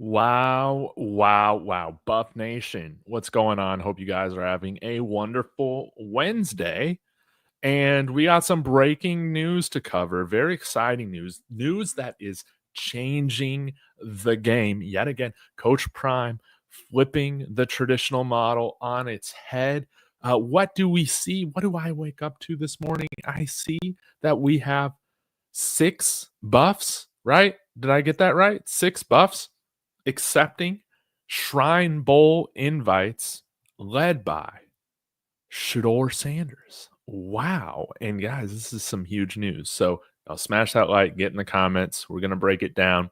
Wow, wow, wow. Buff Nation, what's going on? Hope you guys are having a wonderful Wednesday. And we got some breaking news to cover. Very exciting news. News that is changing the game. Yet again, Coach Prime flipping the traditional model on its head. What do we see? What do I wake up to this morning? I see that we have 6 buffs, right? Did I get that right? 6 buffs accepting Shrine Bowl invites led by Shedeur Sanders. Wow. And guys, this is some huge news. So I'll smash that like, get in the comments. We're going to break it down.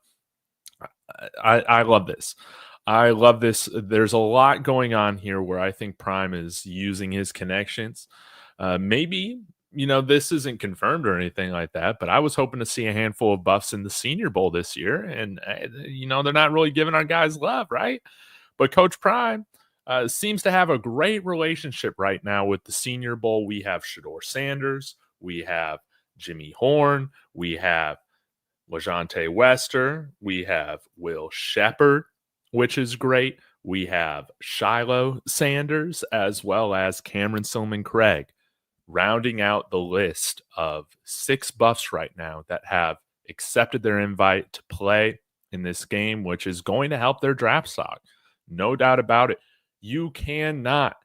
I love this. I love this. There's a lot going on here where I think Prime is using his connections. Maybe, this isn't confirmed or anything like that, but I was hoping to see a handful of buffs in the Senior Bowl this year. And, they're not really giving our guys love, right? But Coach Prime seems to have a great relationship right now with the Senior Bowl. We have Shedeur Sanders. We have Jimmy Horn. We have LaJohntay Wester. We have Will Sheppard, which is great. We have Shilo Sanders as well as Cameron Silmon-Craig, rounding out the list of 6 buffs right now that have accepted their invite to play in this game, which is going to help their draft stock. No doubt about it. You cannot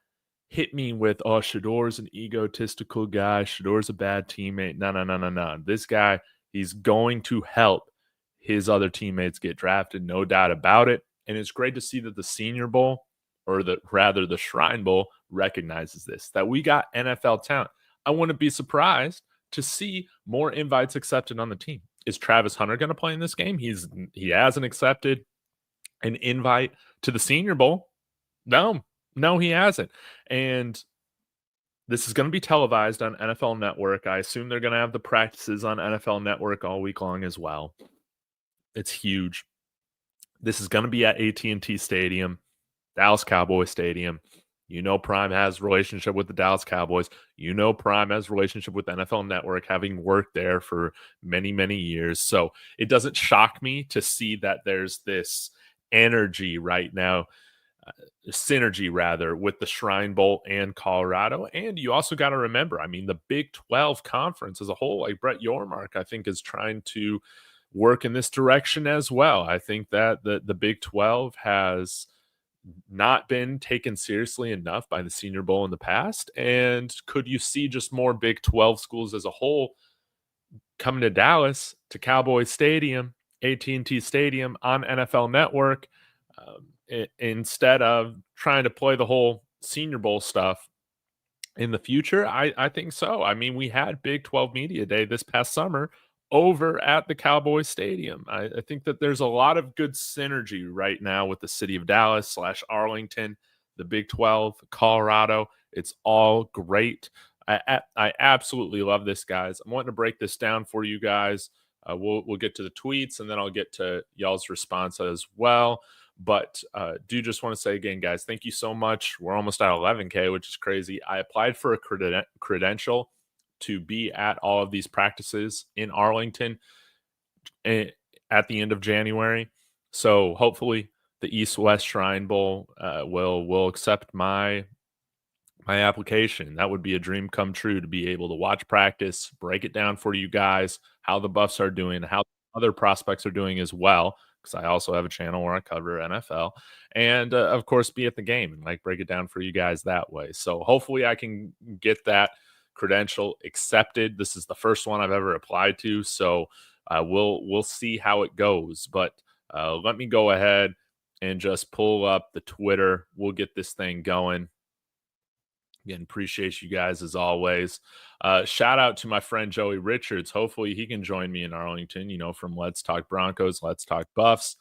hit me with, oh, Shedeur's an egotistical guy. Shedeur's a bad teammate. No. This guy, he's going to help his other teammates get drafted, no doubt about it. And it's great to see that the Senior Bowl, or the Shrine Bowl, recognizes this, that we got NFL talent. I wouldn't be surprised to see more invites accepted on the team. Is Travis Hunter going to play in this game? He hasn't accepted an invite to the Senior Bowl. No, he hasn't. And this is going to be televised on NFL Network. I assume they're going to have the practices on NFL Network all week long as well. It's huge. This is going to be at AT&T Stadium, Dallas Cowboys Stadium. Prime has a relationship with the Dallas Cowboys. Prime has a relationship with NFL Network, having worked there for many, many years. So it doesn't shock me to see that there's this energy right now, synergy rather, with the Shrine Bowl and Colorado. And you also got to remember, the Big 12 conference as a whole, like Brett Yormark, I think is trying to work in this direction as well. I think that the Big 12 has not been taken seriously enough by the Senior Bowl in the past. And could you see just more Big 12 schools as a whole coming to Dallas, to Cowboys Stadium, AT&T Stadium on NFL Network, instead of trying to play the whole Senior Bowl stuff in the future? I think so. We had Big 12 Media Day this past summer over at the Cowboys Stadium. I think that there's a lot of good synergy right now with the city of Dallas / Arlington, the Big 12, Colorado. It's all great. I absolutely love this, guys. I'm wanting to break this down for you guys. We'll get to the tweets, and then I'll get to y'all's response as well. But do just want to say again, guys, thank you so much. We're almost at 11K, which is crazy. I applied for a credential to be at all of these practices in Arlington at the end of January. So hopefully the East-West Shrine Bowl will accept my application. That would be a dream come true, to be able to watch practice, break it down for you guys, how the Buffs are doing, how other prospects are doing as well, because I also have a channel where I cover NFL, and of course be at the game and break it down for you guys that way. So hopefully I can get that credential accepted. This is the first one I've ever applied to, so we'll see how it goes. But let me go ahead and just pull up the Twitter. We'll get this thing going. Again, appreciate you guys as always. Shout out to my friend Joey Richards. Hopefully he can join me in Arlington, from Let's Talk Broncos, Let's Talk Buffs.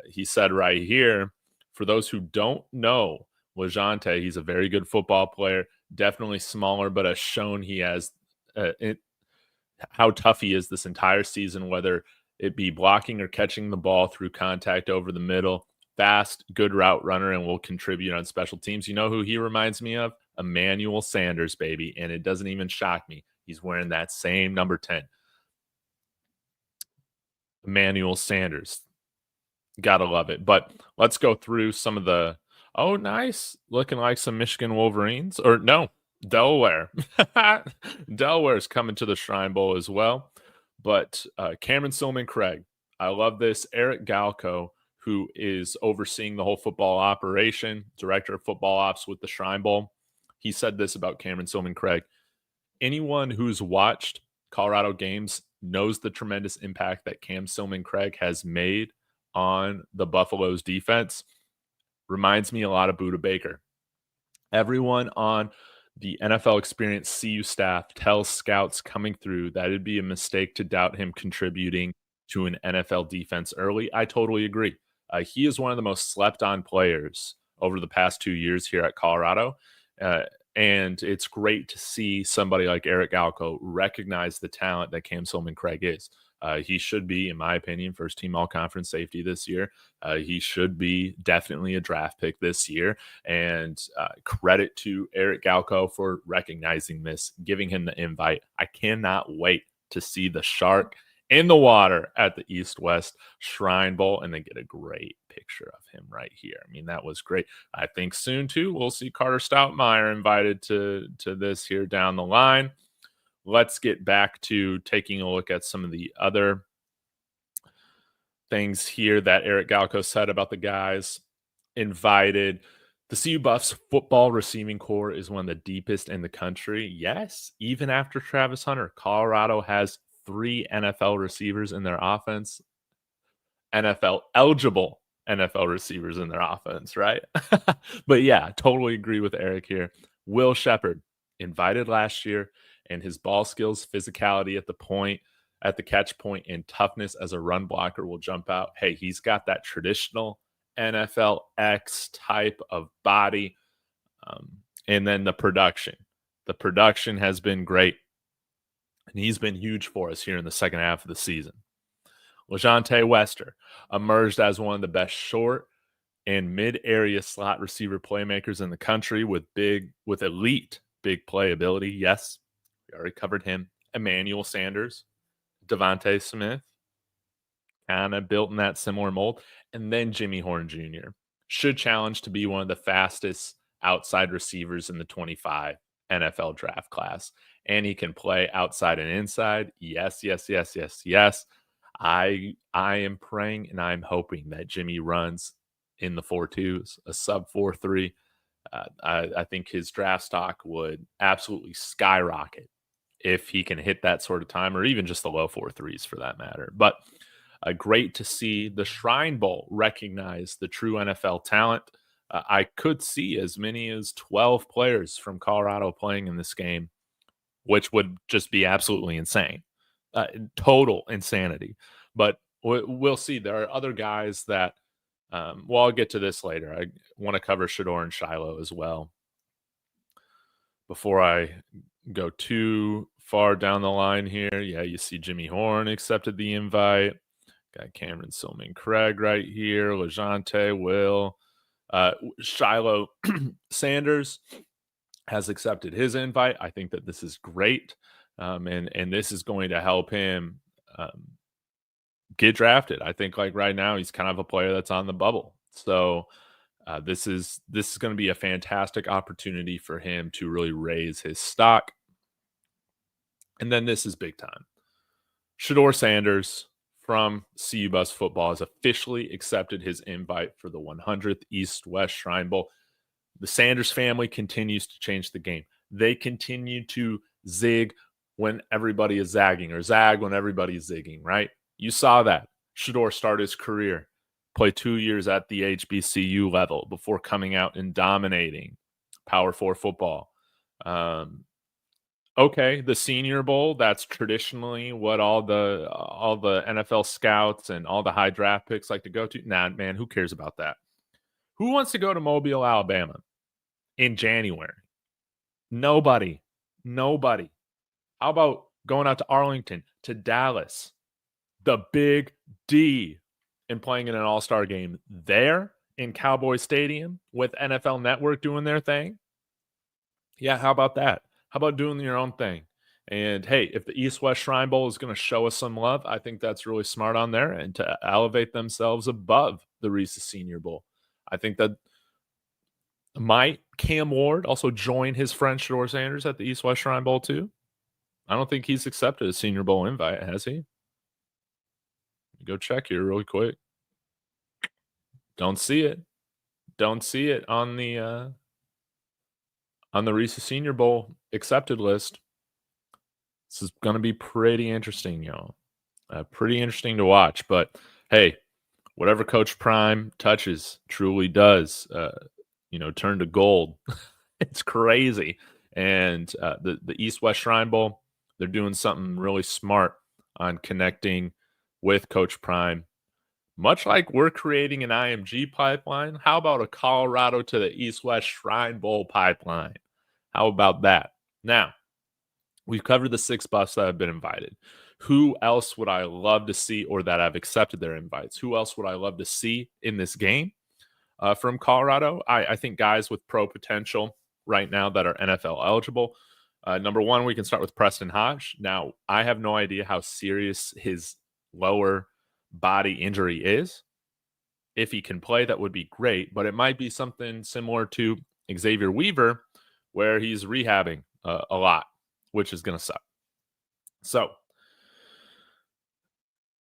He said right here, for those who don't know LaJohntay, he's a very good football player, definitely smaller, but has shown he has how tough he is this entire season, whether it be blocking or catching the ball through contact over the middle. Fast, good route runner, and will contribute on special teams. You know who he reminds me of? Emmanuel Sanders, baby. And it doesn't even shock me. He's wearing that same number 10. Emmanuel Sanders. Gotta love it. But let's go through some of the oh, nice. Looking like some Michigan Wolverines. Or no, Delaware. Delaware's coming to the Shrine Bowl as well. But Cameron Silmon-Craig. I love this. Eric Galco, who is overseeing the whole football operation, director of football ops with the Shrine Bowl. He said this about Cameron Silmon-Craig. Anyone who's watched Colorado games knows the tremendous impact that Cam Silmon-Craig has made on the Buffalo's defense. Reminds me a lot of Budda Baker. Everyone on the NFL Experience CU staff tells scouts coming through that it'd be a mistake to doubt him contributing to an NFL defense early. I totally agree. He is one of the most slept on players over the past 2 years here at Colorado. And it's great to see somebody like Eric Galco recognize the talent that Cam Silmon-Craig is. He should be, in my opinion, first team all-conference safety this year. He should be definitely a draft pick this year. And credit to Eric Galco for recognizing this, giving him the invite. I cannot wait to see the shark in the water at the East-West Shrine Bowl, and then get a great picture of him right here. I mean, that was great. I think soon, too, we'll see Carter Stoutmeyer invited to this here down the line. Let's get back to taking a look at some of the other things here that Eric Galco said about the guys invited. The CU Buffs football receiving core is one of the deepest in the country. Yes, even after Travis Hunter, Colorado has 3 NFL receivers in their offense. NFL eligible NFL receivers in their offense, right? But yeah, totally agree with Eric here. Will Sheppard, invited last year, and his ball skills, physicality at the point, at the catch point, and toughness as a run blocker will jump out. Hey, he's got that traditional NFL X type of body. And then the production. The production has been great. And he's been huge for us here in the second half of the season. LaJohntay Wester emerged as one of the best short and mid-area slot receiver playmakers in the country with elite big playability. Yes, we already covered him. Emmanuel Sanders, Devontae Smith, kind of built in that similar mold. And then Jimmy Horn Jr. should challenge to be one of the fastest outside receivers in the 25 NFL draft class. And he can play outside and inside. Yes, yes, yes, yes, yes. I am praying and I'm hoping that Jimmy runs in the 4.2s, a sub 4.3. I think his draft stock would absolutely skyrocket if he can hit that sort of time, or even just the low 4.3s for that matter. But great to see the Shrine Bowl recognize the true NFL talent. I could see as many as 12 players from Colorado playing in this game, which would just be absolutely insane. Total insanity. But we'll see. There are other guys that, I'll get to this later. I want to cover Shedeur and Shilo as well before I go too far down the line here. Yeah, you see Jimmy Horn accepted the invite. Got Cameron Silmon-Craig right here. LaJohntay, Will. Shilo Sanders has accepted his invite. I think that this is great. And this is going to help him get drafted. I think like right now he's kind of a player that's on the bubble. So this is going to be a fantastic opportunity for him to really raise his stock. And then this is big time. Shedeur Sanders from CU Bus Football has officially accepted his invite for the 100th East-West Shrine Bowl. The Sanders family continues to change the game. They continue to zig when everybody is zagging, or zag when everybody is zigging, right? You saw that. Shedeur started his career, play 2 years at the HBCU level before coming out and dominating Power 4 football. Okay, the Senior Bowl, that's traditionally what all the NFL scouts and all the high draft picks like to go to. Nah, man, who cares about that? Who wants to go to Mobile, Alabama in January? Nobody. How about going out to Arlington, to Dallas, the Big D, and playing in an all-star game there in Cowboy Stadium with NFL Network doing their thing? Yeah, how about that? How about doing your own thing And hey, if the East West Shrine Bowl is going to show us some love, I think that's really smart on there and to elevate themselves above the Reese's Senior Bowl. I think that might Cam Ward also join his friend Shedeur Sanders at the East West Shrine Bowl too? I don't think he's accepted a Senior Bowl invite, has he? Go check here really quick. Don't see it. Don't see it on the Reese's Senior Bowl accepted list. This is going to be pretty interesting, y'all. Pretty interesting to watch. But hey, whatever Coach Prime touches truly does, turn to gold. It's crazy. And the East West Shrine Bowl, they're doing something really smart on connecting with Coach Prime. Much like we're creating an IMG pipeline, how about a Colorado to the East West Shrine Bowl pipeline? How about that? Now, we've covered the 6 buffs that have been invited. Who else would I love to see or that have accepted their invites? Who else would I love to see in this game from Colorado? I think guys with pro potential right now that are NFL eligible. Number one, we can start with Preston Hodge. Now, I have no idea how serious his lower body injury is. If he can play, that would be great, but it might be something similar to Xavier Weaver, where he's rehabbing a lot, which is going to suck. So,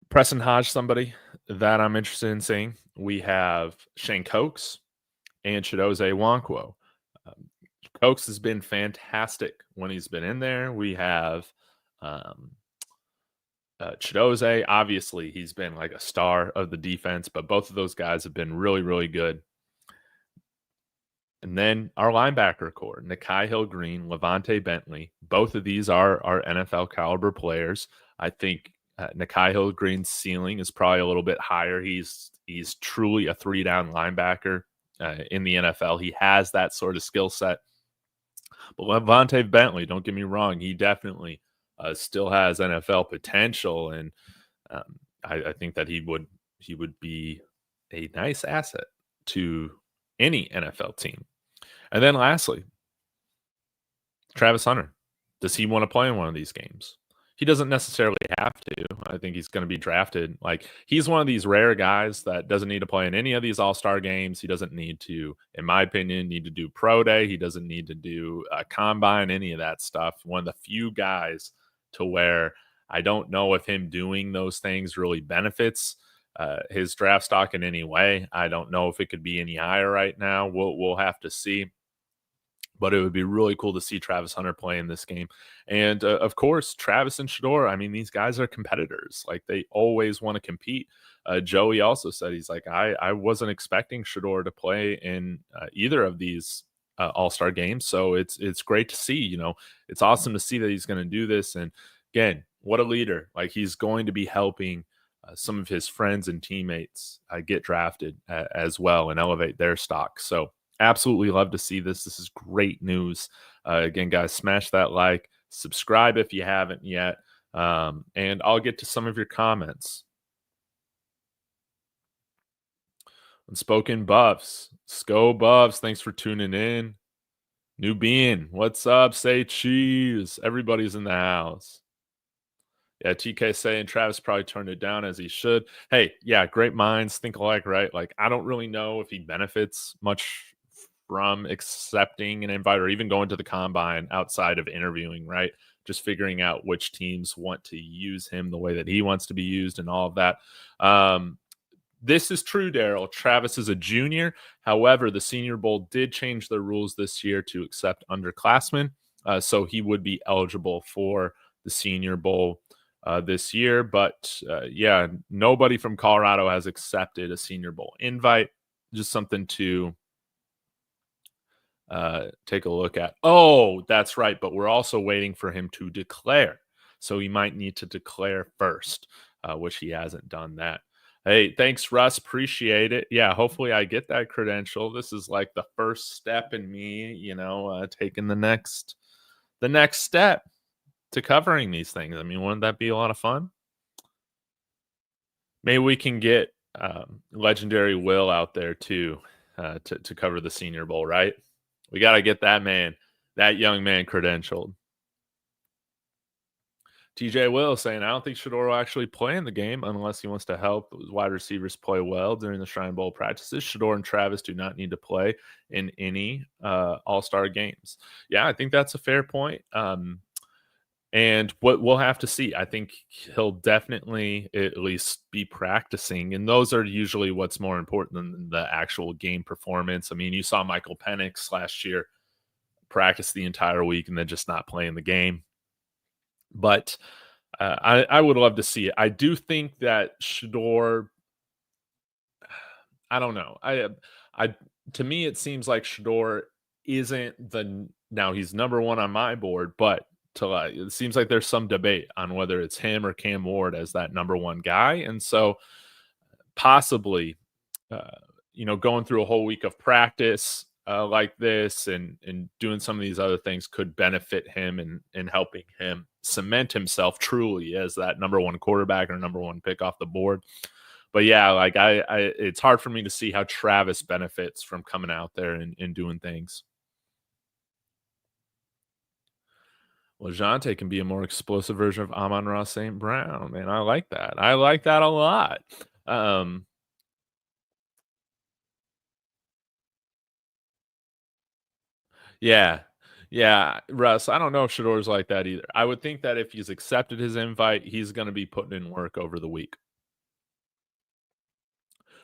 Preston Hodge, somebody that I'm interested in seeing. We have Shane Cokes and Chidozie Nwankwo. Cokes has been fantastic when he's been in there. We have Chidozie, obviously, he's been like a star of the defense, but both of those guys have been really, really good. And then our linebacker core, Nikhai Hill-Green, Lavonta Bentley. Both of these are NFL caliber players. I think Nikhai Hill-Green's ceiling is probably a little bit higher. He's truly a 3-down linebacker in the NFL. He has that sort of skill set. But Lavonta Bentley, don't get me wrong, he definitely still has NFL potential, and I think that he would be a nice asset to any NFL team. And then lastly, Travis Hunter. Does he want to play in one of these games? He doesn't necessarily have to. I think he's going to be drafted. Like, he's one of these rare guys that doesn't need to play in any of these all-star games. He doesn't need to, in my opinion, need to do pro day. He doesn't need to do a combine, any of that stuff. One of the few guys to where I don't know if him doing those things really benefits his draft stock in any way. I don't know if it could be any higher right now. We'll have to see. But it would be really cool to see Travis Hunter play in this game. And, of course, Travis and Shedeur, I mean, these guys are competitors. Like, they always want to compete. Joey also said, he's like, I wasn't expecting Shedeur to play in either of these all-star games. So it's great to see, it's awesome to see that he's going to do this. And, again, what a leader. Like, he's going to be helping some of his friends and teammates get drafted as well and elevate their stock. So, absolutely love to see this. This is great news. Again, guys, smash that like, subscribe if you haven't yet, and I'll get to some of your comments. Unspoken Buffs. Sco Buffs, thanks for tuning in. New Bean, what's up? Say cheese. Everybody's in the house. Yeah, TK saying Travis probably turned it down as he should. Hey, yeah, great minds think alike, right? Like, I don't really know if he benefits much from accepting an invite or even going to the combine outside of interviewing, right? Just figuring out which teams want to use him the way that he wants to be used and all of that. This is true, Daryl. Travis is a junior. However, the Senior Bowl did change their rules this year to accept underclassmen. So he would be eligible for the Senior Bowl this year. But yeah, nobody from Colorado has accepted a Senior Bowl invite. Just something to take a look at. Oh, that's right. But we're also waiting for him to declare. So he might need to declare first, which he hasn't done that. Hey, thanks, Russ. Appreciate it. Yeah, hopefully I get that credential. This is like the first step in me, taking the next step to covering these things. I mean, wouldn't that be a lot of fun? Maybe we can get legendary Will out there too to cover the Senior Bowl, right? We got to get that young man credentialed. TJ Will saying, I don't think Shedeur will actually play in the game unless he wants to help his wide receivers play well during the Shrine Bowl practices. Shedeur and Travis do not need to play in any all-star games. Yeah, I think that's a fair point. And what we'll have to see. I think he'll definitely at least be practicing. And those are usually what's more important than the actual game performance. I mean, you saw Michael Penix last year practice the entire week and then just not play in the game. But I would love to see it. I do think that Shedeur, I don't know. I to me it seems like Shedeur isn't now he's number one on my board, but it seems like there's some debate on whether it's him or Cam Ward as that number one guy, and so possibly, uh, going through a whole week of practice like this and doing some of these other things could benefit him and helping him cement himself truly as that number one quarterback or number one pick off the board. But yeah, like it's hard for me to see how Travis benefits from coming out there and doing things. LaJohntay can be a more explosive version of Amon-Ra St. Brown, man. I like that. I like that a lot. Yeah. Yeah, Russ, I don't know if Shedeur's like that either. I would think that if he's accepted his invite, he's going to be putting in work over the week.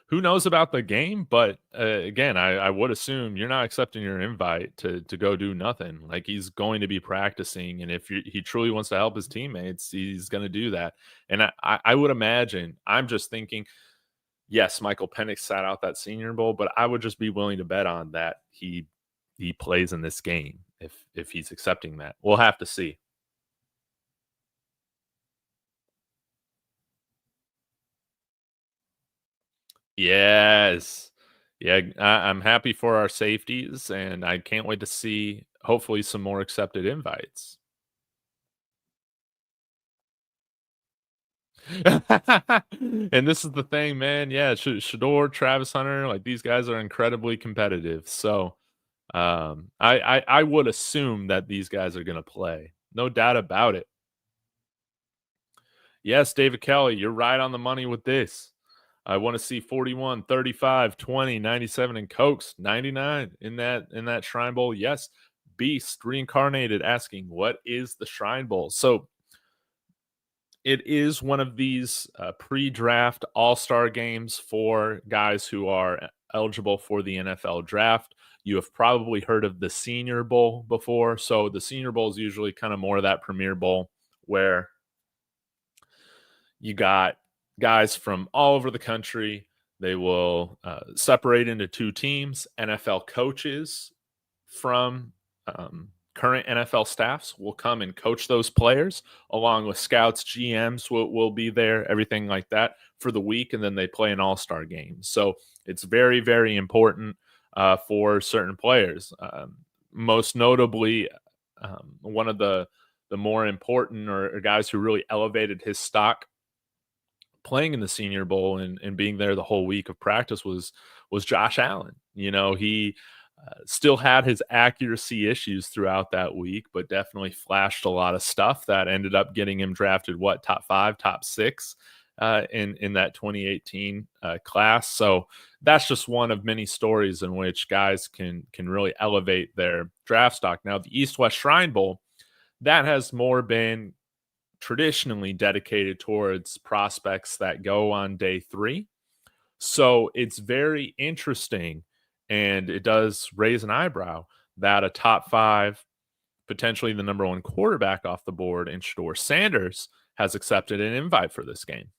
Who knows about the game? But again, I would assume you're not accepting your invite to go do nothing. Like he's going to be practicing, and if he truly wants to help his teammates, he's going to do that. And I would imagine. I'm just thinking, yes, Michael Penix sat out that Senior Bowl, but I would just be willing to bet on that he plays in this game if he's accepting that. We'll have to see. Yes. Yeah, I'm happy for our safeties, and I can't wait to see hopefully some more accepted invites. And this is the thing, man. Yeah, Shedeur, Travis Hunter, like these guys are incredibly competitive. So I would assume that these guys are going to play. No doubt about it. Yes, David Kelly, you're right on the money with this. I want to see 41, 35, 20, 97, and Cokes 99 in that Shrine Bowl. Yes, Beast reincarnated asking, what is the Shrine Bowl? So it is one of these pre-draft all-star games for guys who are eligible for the NFL draft. You have probably heard of the Senior Bowl before. So the Senior Bowl is usually kind of more of that Premier Bowl where you got guys from all over the country. They will separate into two teams. NFL coaches from current NFL staffs will come and coach those players, along with scouts, GMs will be there, everything like that for the week, and then they play an all-star game. So it's very, very important for certain players. Most notably, one of the more important or guys who really elevated his stock playing in the Senior Bowl and being there the whole week of practice was Josh Allen. He still had his accuracy issues throughout that week, but definitely flashed a lot of stuff that ended up getting him drafted, top 5, top 6 in that 2018 class. So that's just one of many stories in which guys can really elevate their draft stock. Now, the East-West Shrine Bowl, that has more been traditionally dedicated towards prospects that go on day 3. So it's very interesting, and it does raise an eyebrow that a top 5, potentially the number 1 quarterback off the board in Shedeur Sanders has accepted an invite for this game.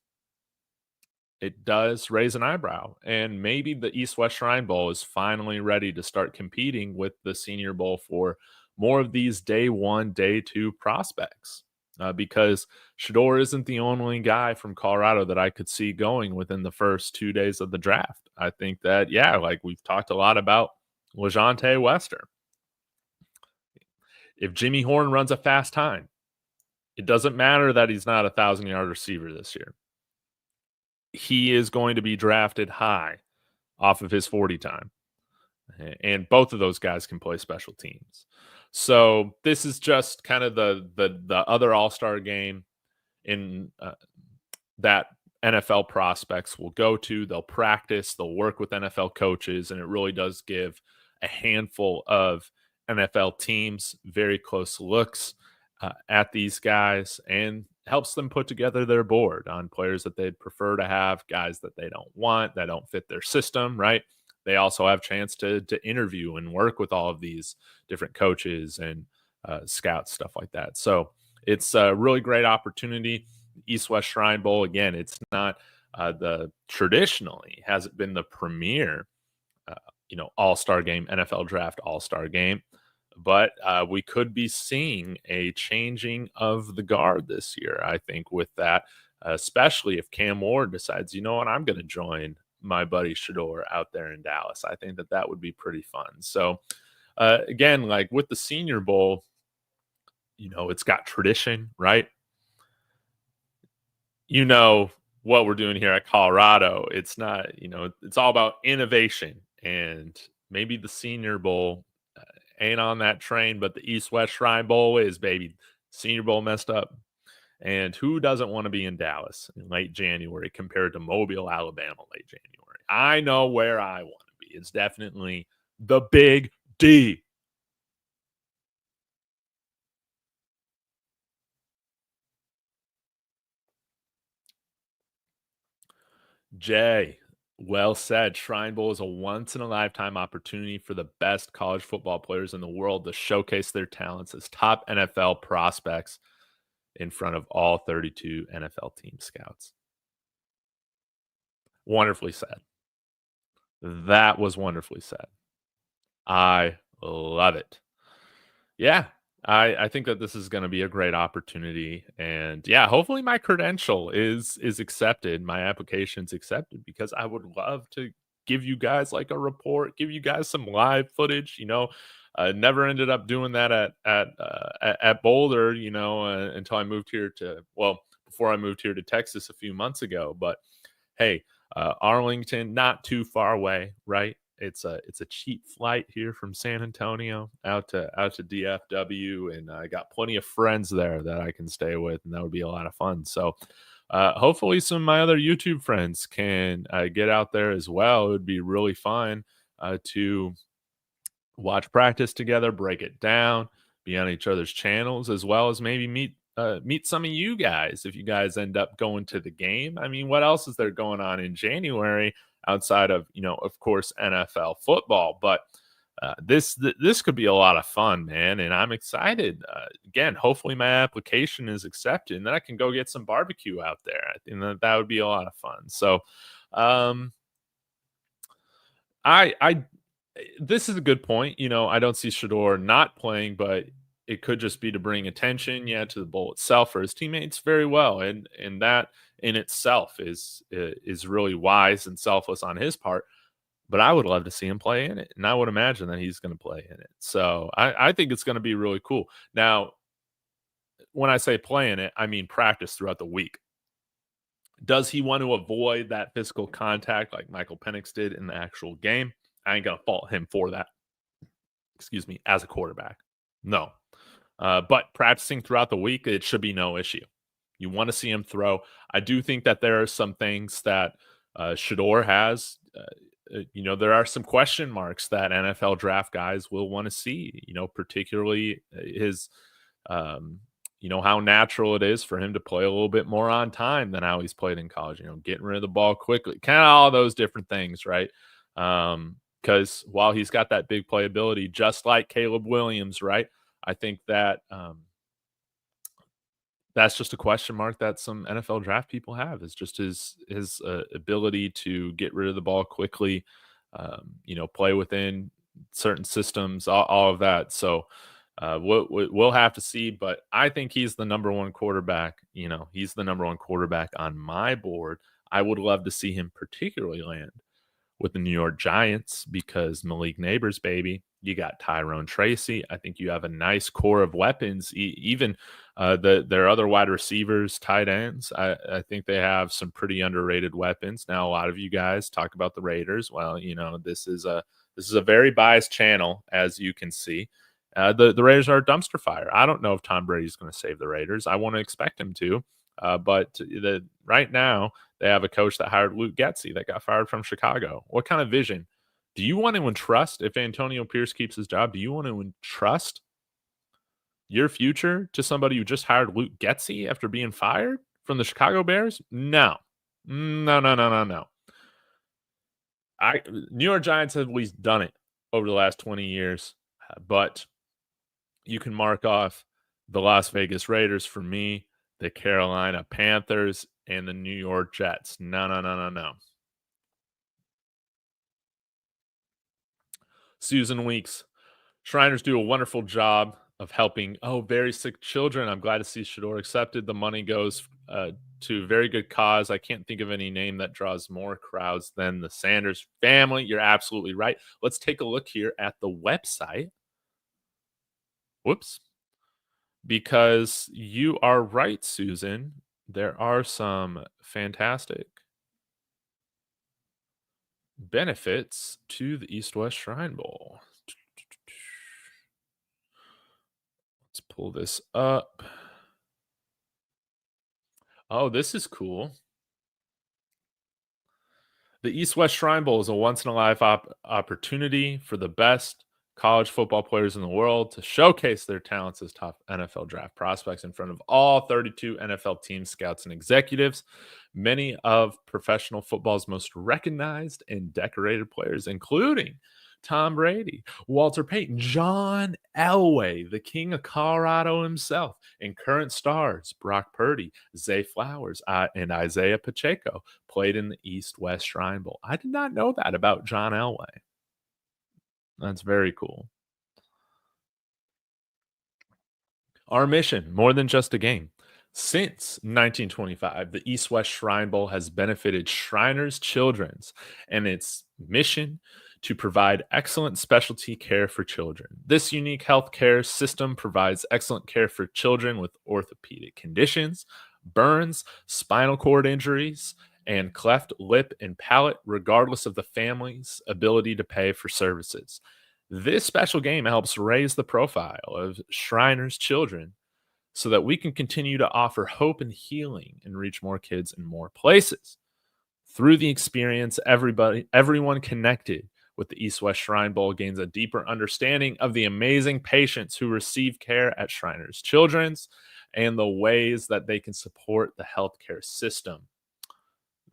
It does raise an eyebrow, and maybe the East-West Shrine Bowl is finally ready to start competing with the Senior Bowl for more of these day 1, day 2 prospects. Because Shedeur isn't the only guy from Colorado that I could see going within the first 2 days of the draft. I think that, like we've talked a lot about LaJohntay Wester. If Jimmy Horn runs a fast time, it doesn't matter that he's not a 1,000-yard receiver this year. He is going to be drafted high off of his 40 time. And both of those guys can play special teams. So this is just kind of the other all-star game in that NFL prospects will go to. They'll practice, they'll work with NFL coaches, and it really does give a handful of NFL teams very close looks at these guys and helps them put together their board on players that they'd prefer to have, guys that they don't want, that don't fit their system, right? They also have a chance to interview and work with all of these different coaches and scouts, stuff like that. So it's a really great opportunity. East-West Shrine Bowl, again, it's not the traditionally hasn't been the premier, all-star game, NFL draft all-star game, but we could be seeing a changing of the guard this year, I think, with that, especially if Cam Ward decides, you know what, I'm going to join my buddy Shedeur out there in Dallas. I think that would be pretty fun. So, again, like with the Senior Bowl, it's got tradition, right? What we're doing here at Colorado. It's not, it's all about innovation, and maybe the Senior Bowl ain't on that train, but the East-West Shrine Bowl is, baby. Senior Bowl messed up. And who doesn't want to be in Dallas in late January compared to Mobile, Alabama, late January? I know where I want to be. It's definitely the Big D. Jay, well said. Shrine Bowl is a once-in-a-lifetime opportunity for the best college football players in the world to showcase their talents as top NFL prospects in front of all 32 NFL team scouts. Wonderfully said. That was wonderfully said. I love it. Yeah, I think that this is going to be a great opportunity, and yeah, hopefully my credential is accepted, my application's accepted, because I would love to give you guys like a report, give you guys some live footage. Never ended up doing that at Boulder, until I moved here before I moved here to Texas a few months ago. But hey, Arlington, not too far away, right? It's a cheap flight here from San Antonio out to DFW, and I got plenty of friends there that I can stay with, and that would be a lot of fun. So hopefully some of my other YouTube friends can get out there as well. It would be really fun to watch practice together, break it down, be on each other's channels, as well as maybe meet some of you guys if you guys end up going to the game. I mean, what else is there going on in January outside of, of course, NFL football? But this could be a lot of fun, man, and I'm excited. Again, hopefully my application is accepted, and then I can go get some barbecue out there. I think that would be a lot of fun. So, this is a good point. I don't see Shedeur not playing, but it could just be to bring attention, to the bowl itself for his teammates very well, and that in itself is really wise and selfless on his part. But I would love to see him play in it, and I would imagine that he's going to play in it. So I think it's going to be really cool. Now, when I say play in it, I mean practice throughout the week. Does he want to avoid that physical contact like Michael Penix did in the actual game? I ain't going to fault him for that. Excuse me, as a quarterback. No. But practicing throughout the week, it should be no issue. You want to see him throw. I do think that there are some things that Shedeur has. There are some question marks that NFL draft guys will want to see, particularly his, how natural it is for him to play a little bit more on time than how he's played in college, getting rid of the ball quickly, kind of all those different things, right? Because while he's got that big playability, just like Caleb Williams, right? I think that that's just a question mark that some NFL draft people have, is just his ability to get rid of the ball quickly, play within certain systems, all of that. So we'll have to see, but I think he's the number one quarterback. He's the number one quarterback on my board. I would love to see him particularly land with the New York Giants, because Malik Neighbors, baby, you got Tyrone Tracy. I think you have a nice core of weapons. Even their other wide receivers, tight ends, I think they have some pretty underrated weapons. Now, a lot of you guys talk about the Raiders. Well, this is a very biased channel, as you can see. The Raiders are a dumpster fire. I don't know if Tom Brady's going to save the Raiders. I want to expect him to. But right now they have a coach that hired Luke Getsy that got fired from Chicago. What kind of vision? Do you want to entrust, if Antonio Pierce keeps his job, do you want to entrust your future to somebody who just hired Luke Getsy after being fired from the Chicago Bears? No. No, no, no, no, no. New York Giants have at least done it over the last 20 years, but you can mark off the Las Vegas Raiders for me, the Carolina Panthers, and the New York Jets. No, no, no, no, no. Susan Weeks. Shriners do a wonderful job of helping very sick children. I'm glad to see Shedeur accepted. The money goes to a very good cause. I can't think of any name that draws more crowds than the Sanders family. You're absolutely right. Let's take a look here at the website. Whoops. Because you are right, Susan. There are some fantastic benefits to the East-West Shrine Bowl. Let's pull this up. Oh, this is cool. The East-West Shrine Bowl is a once-in-a-life opportunity for the best college football players in the world to showcase their talents as top NFL draft prospects in front of all 32 NFL team scouts and executives. Many of professional football's most recognized and decorated players, including Tom Brady, Walter Payton, John Elway, the king of Colorado himself, and current stars Brock Purdy, Zay Flowers, and Isaiah Pacheco played in the East-West Shrine Bowl. I did not know that about John Elway. That's very cool. Our mission, more than just a game. Since 1925, the East-West Shrine Bowl has benefited Shriners Children's and its mission to provide excellent specialty care for children. This unique healthcare system provides excellent care for children with orthopedic conditions, burns, spinal cord injuries, and cleft lip and palate, regardless of the family's ability to pay for services. This special game helps raise the profile of Shriners children so that we can continue to offer hope and healing and reach more kids in more places. Through the experience, everyone connected with the East-West Shrine Bowl gains a deeper understanding of the amazing patients who receive care at Shriners Children's and the ways that they can support the healthcare system.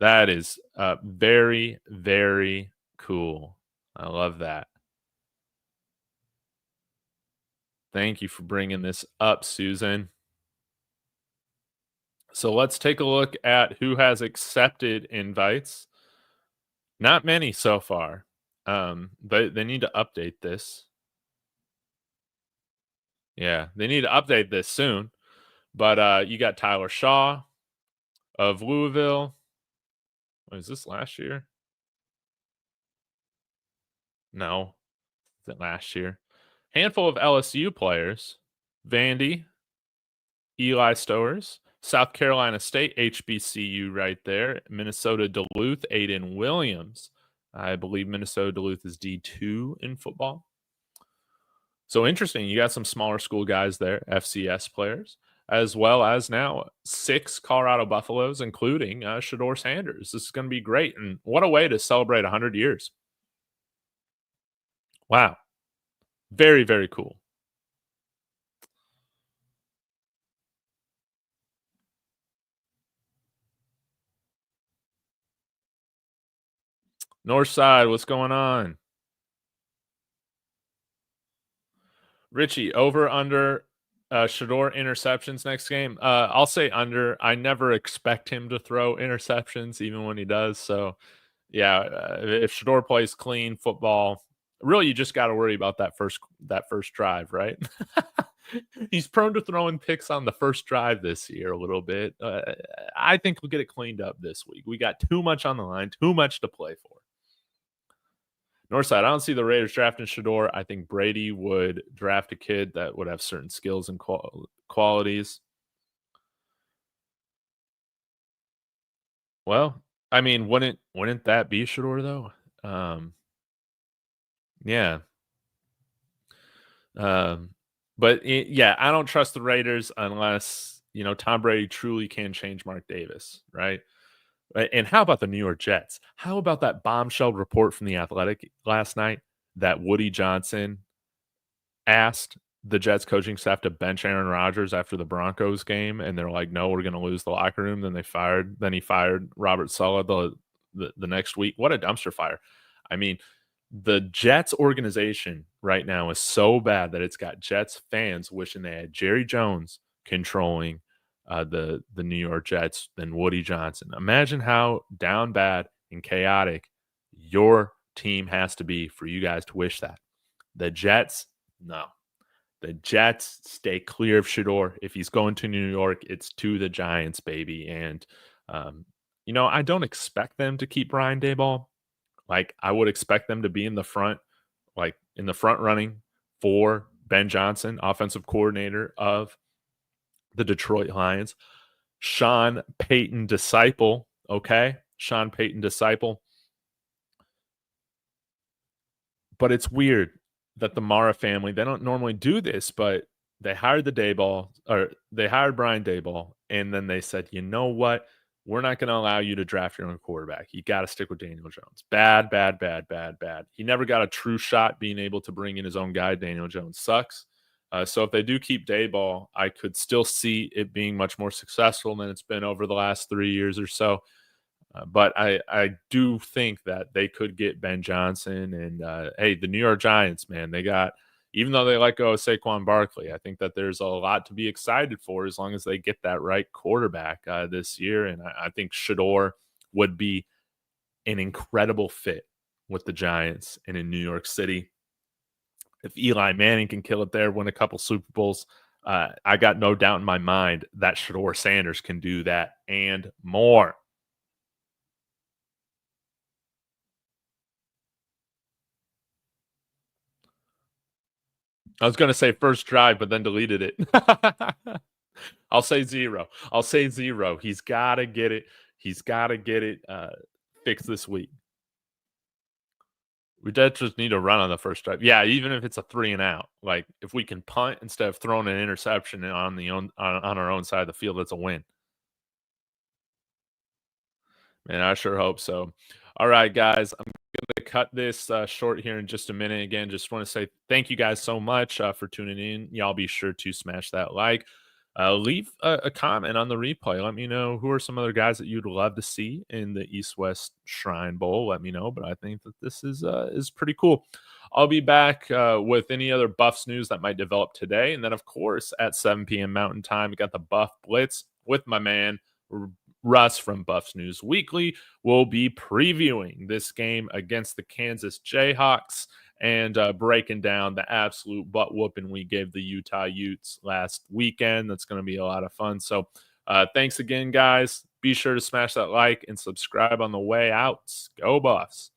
That is very, very cool. I love that. Thank you for bringing this up, Susan. So let's take a look at who has accepted invites. Not many so far. But they need to update this. Yeah, they need to update this soon. But you got Tyler Shaw of Louisville. Was this last year? No. Is it last year? Handful of LSU players. Vandy, Eli Stowers, South Carolina State, HBCU right there. Minnesota Duluth, Aiden Williams. I believe Minnesota Duluth is D2 in football. So interesting. You got some smaller school guys there, FCS players, as well as now 6 Colorado Buffaloes, including Shedeur Sanders. This is going to be great. And what a way to celebrate 100 years. Wow. Very, very cool. Northside, what's going on? Richie, over, under Shedeur interceptions next game? I'll say under. I never expect him to throw interceptions, even when he does. So, yeah, if Shedeur plays clean football, really, you just got to worry about that first drive, right? He's prone to throwing picks on the first drive this year a little bit. I think we'll get it cleaned up this week. We got too much on the line, too much to play for. Northside, I don't see the Raiders drafting Shedeur. I think Brady would draft a kid that would have certain skills and qualities. Well, I mean, wouldn't that be Shedeur though? Yeah. But yeah, I don't trust the Raiders unless Tom Brady truly can change Mark Davis, right? And how about the New York Jets? How about that bombshell report from The Athletic last night that Woody Johnson asked the Jets coaching staff to bench Aaron Rodgers after the Broncos game, and they're like, "No, we're going to lose the locker room." Then he fired Robert Saleh the next week. What a dumpster fire! I mean, the Jets organization right now is so bad that it's got Jets fans wishing they had Jerry Jones controlling the New York Jets than Woody Johnson. Imagine how down bad and chaotic your team has to be for you guys to wish that. The Jets, no. The Jets stay clear of Shedeur. If he's going to New York, it's to the Giants, baby. And, I don't expect them to keep Brian Daboll. Like, I would expect them to be in the front running for Ben Johnson, offensive coordinator of the Detroit Lions. Sean Payton disciple, okay? Sean Payton disciple. But it's weird that the Mara family, they don't normally do this, but they hired they hired Brian Daboll, and then they said, you know what? We're not going to allow you to draft your own quarterback. You got to stick with Daniel Jones. Bad, bad, bad, bad, bad. He never got a true shot being able to bring in his own guy. Daniel Jones sucks. So if they do keep Daboll, I could still see it being much more successful than it's been over the last 3 years or so. But I do think that they could get Ben Johnson. And, hey, the New York Giants, man, even though they let go of Saquon Barkley, I think that there's a lot to be excited for as long as they get that right quarterback this year. And I think Shedeur would be an incredible fit with the Giants and in New York City. If Eli Manning can kill it there, win a couple Super Bowls, I got no doubt in my mind that Shedeur Sanders can do that and more. I was going to say first drive, but then deleted it. I'll say zero. He's got to get it. He's got to get it fixed this week. We just need to run on the first drive. Yeah, even if it's a 3 and out. Like, if we can punt instead of throwing an interception on our own side of the field, it's a win. Man, I sure hope so. All right, guys, I'm going to cut this short here in just a minute. Again, just want to say thank you guys so much for tuning in. Y'all be sure to smash that like. Leave a comment on the replay. Let me know who are some other guys that you'd love to see in the East-West Shrine Bowl. Let me know, but I think that this is pretty cool. I'll be back with any other Buffs news that might develop today. And then, of course, at 7 p.m. Mountain Time, we got the Buff Blitz with my man, Russ from Buffs News Weekly. Will be previewing this game against the Kansas Jayhawks and breaking down the absolute butt whooping we gave the Utah Utes last weekend. That's going to be a lot of fun. So thanks again, guys. Be sure to smash that like and subscribe on the way out. Go Buffs.